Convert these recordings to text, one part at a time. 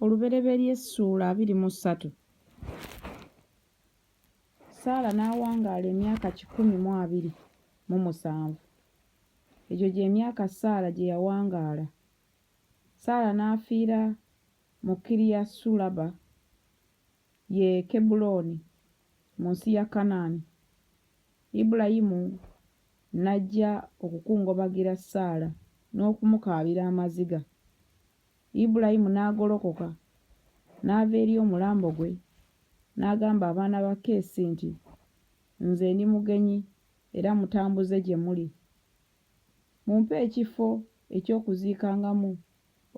Olubereberye Ssuula 23. Saala n'awangaala emyaka 127. Egyo gy'emyaka Saala gye yawangaala. Saala n'afiira mu Kiriyasubalaba, ye Kebbulooni, mu nsi ya Kanaani. Ibulayimu n'ajja okukungubagira Saala n'okumukaabira amaziga. Ibulayimu n'agolokoka n'ava eri omulambo gwe n'agamba abaana ba Keesi nti, nze ndi mugenyi era mutambuze gye muli. Mumpe ekifo eky'okuziikangamu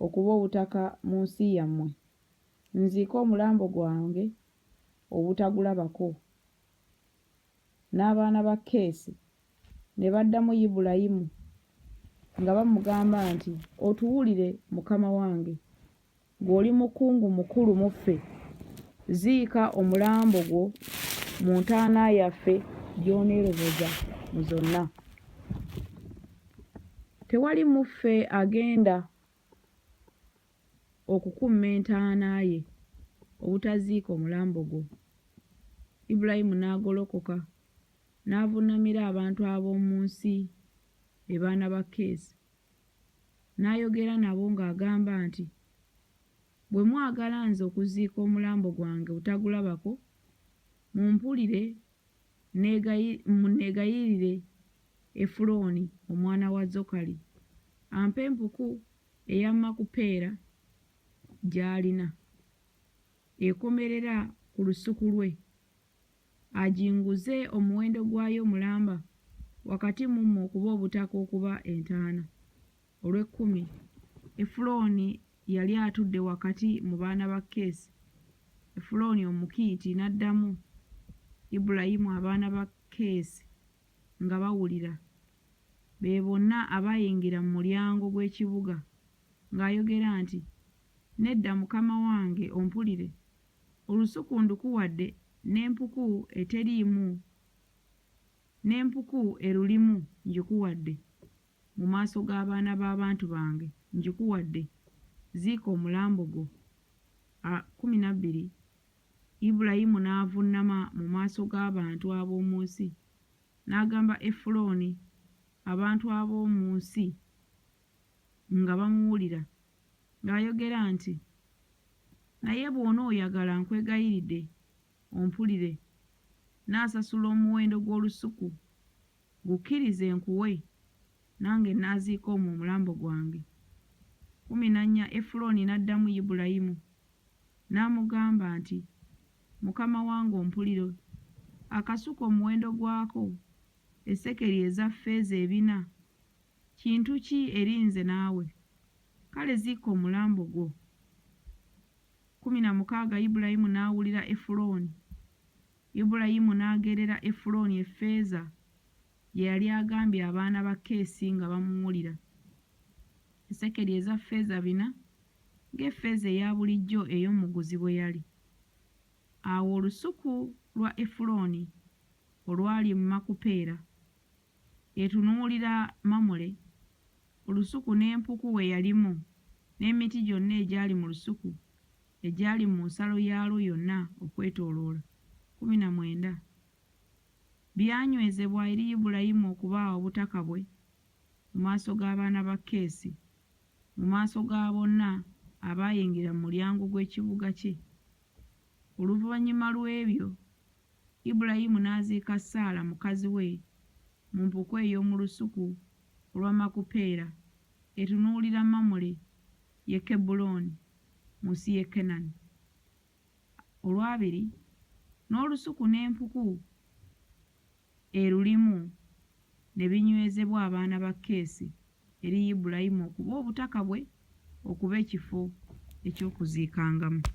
okuba obutaka mu nsi yammwe, nziike omulambo gwange obutagulabako. N'abaana ba Keesi ne baddamu Ibulayimu nga bamugamba nti, otuwulire mukama wange, ggw'oli mukungu mukulu mu ffe, ziika omulambo gwo mu ntaana yaffe gy'oneeroboza mu zonna. Tewali mu ffe agenda okukumma entaana ye obutaziika omulambo gwo. Ibulayimu n'agolokoka n'avuunamira abantu ab'omu nsi be baana ba Keesi, n'ayogera nabo ng'agamba nti, bwe mwagala nze okuziika omulambo gwange obutagulabako, mumpulire neegayirire Efulooni omwana wa Zokali ampe empuku eya Makupeera gy'alina, ekomerera ku lusuku lwe, ajinguze omuwendo gwayo mulamba wakati mu mmwe okuba obutaka okuba entaana. Olw'ekkumi, Efulooni yali atudde wakati mu baana ba Keesi. Efulooni Omukiiti n'addamu Ibulayimu abaana ba Keesi nga bawulira, be bonna abaayingira mu mulyango gw'ekibuga, ng'ayogera nti, nedda mukama wange ompulire, olusuku ndukuwadde n'empuku erulimu ngikuwadde mu maaso g'abaana b'abantu bange, ngikuwadde, ziika omulambo gwo. 12. Ibulayimu n'avuunama mu maaso g'abantu ab'omu nsi n'agamba Efulooni abantu ab'omu nsi nga bamuwulira, ng'ayogera nti, naye bw'onooyagala nkwegayiridde ompulire, naasasula omuwendo gw'olusuku, gukkirize nkuwe, nange naaziika omwo omulambo gwange. 14. Efulooni n'addamu Ibulayimu n'amugamba nti, mukama wange ompulire, akasuku omuwendo gwako essekeri eza ffeeza 4 kintu ki eri nze naawe? Kale ziika omulambo gwo. 16. Ibulayimu n'awulira Efulooni. Ibulayimu n'agerera Efulooni effeeza gye yali agambye abaana ba Keesi nga bamuwulira, essekeri eza ffeeza 4 ng'effeeza eya bulijjo ey'omuguzi bwe yali. Awo olusuku lwa Efulooni olwali mu Makupeera etunuulira Mamule, olusuku n'empuku we yalimu, n'emiti gyonna egyali mu lusuku egyali mu nsalo yaalwo yonna okwetooloola. 19. Byanywezebwa eri Ibulayimu okubaawa obutaka bwe mu maaso g'abaana ba Keesi, mu maaso ga bonna abaayingira mu mulyango gw'ekibuga kye. Oluvannyuma lw'ebyo, Ibulayimu n'aziika Saala mukazi we mu mpuku ey'omu lusuku olwa Makupeera etunuulira Mamule ye Kebbulooni mu nsi y'e Kenani. 20. N'olusuku n'empuku erulimu ne binywezebwa abaana ba Keesi eri Ibulayimu okuba obutaka bwe okuba ekifo eky'okuziikangamu.